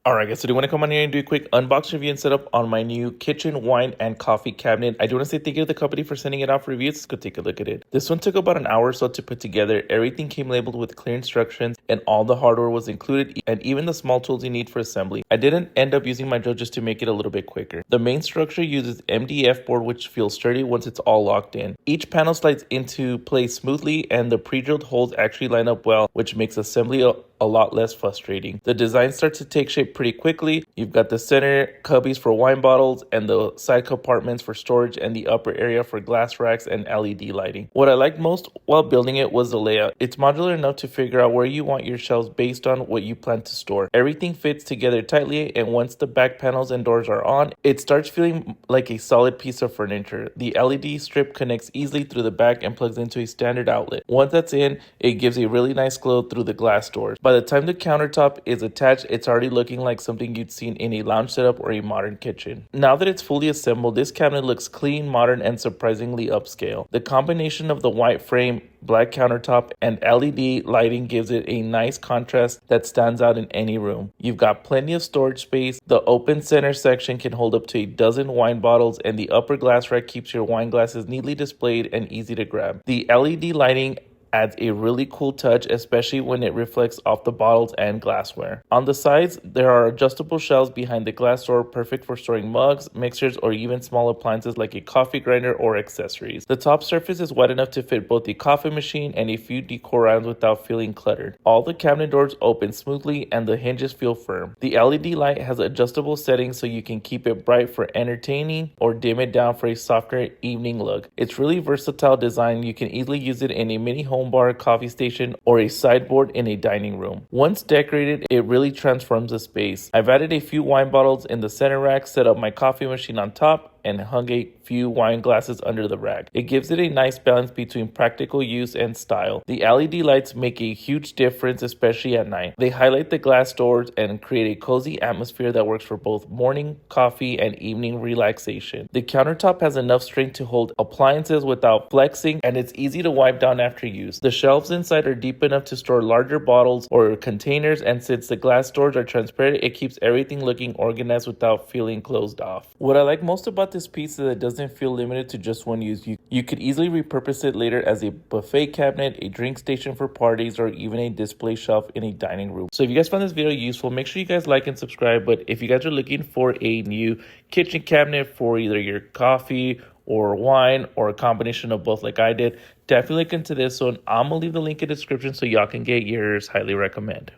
Alright guys, so do you want to come on here and do a quick unbox review and setup on my new kitchen wine and coffee cabinet. I do want to say thank you to the company for sending it out for reviews. Let's go take a look at it. This one took about an hour or so to put together. Everything came labeled with clear instructions and all the hardware was included and even the small tools you need for assembly. I didn't end up using my drill just to make it a little bit quicker. The main structure uses MDF board which feels sturdy once it's all locked in. Each panel slides into place smoothly and the pre-drilled holes actually line up well, which makes assembly a lot less frustrating. The design starts to take shape pretty quickly. You've got the center cubbies for wine bottles and the side compartments for storage and the upper area for glass racks and LED lighting. What I liked most while building it was the layout. It's modular enough to figure out where you want your shelves based on what you plan to store. Everything fits together tightly, and once the back panels and doors are on, it starts feeling like a solid piece of furniture. The LED strip connects easily through the back and plugs into a standard outlet. Once that's in, it gives a really nice glow through the glass doors. By the time the countertop is attached, it's already looking like something you'd seen in a lounge setup or a modern kitchen. Now that it's fully assembled, this cabinet looks clean, modern, and surprisingly upscale. The combination of the white frame, black countertop, and LED lighting gives it a nice contrast that stands out in any room. You've got plenty of storage space. The open center section can hold up to a dozen wine bottles, and the upper glass rack keeps your wine glasses neatly displayed and easy to grab. The LED lighting adds a really cool touch, especially when it reflects off the bottles and glassware. On the sides, there are adjustable shelves behind the glass door, perfect for storing mugs, mixers, or even small appliances like a coffee grinder or accessories. The top surface is wide enough to fit both a coffee machine and a few decor items without feeling cluttered. All the cabinet doors open smoothly and the hinges feel firm. The LED light has adjustable settings so you can keep it bright for entertaining or dim it down for a softer evening look. It's really versatile design. You can easily use it in a mini home bar, coffee station, or a sideboard in a dining room. Once decorated, it really transforms the space. I've added a few wine bottles in the center rack, set up my coffee machine on top, and hung a few wine glasses under the rack. It gives it a nice balance between practical use and style. The LED lights make a huge difference, especially at night. They highlight the glass doors and create a cozy atmosphere that works for both morning coffee and evening relaxation. The countertop has enough strength to hold appliances without flexing, and it's easy to wipe down after use. The shelves inside are deep enough to store larger bottles or containers, and since the glass doors are transparent, it keeps everything looking organized without feeling closed off. What I like most about this piece is that it doesn't feel limited to just one use. You could easily repurpose it later as a buffet cabinet, a drink station for parties, or even a display shelf in a dining room. So if you guys found this video useful, make sure you guys like and subscribe. But if you guys are looking for a new kitchen cabinet for either your coffee or wine or a combination of both like I did, definitely look into this one. I'm gonna leave the link in the description so y'all can get yours. Highly recommend.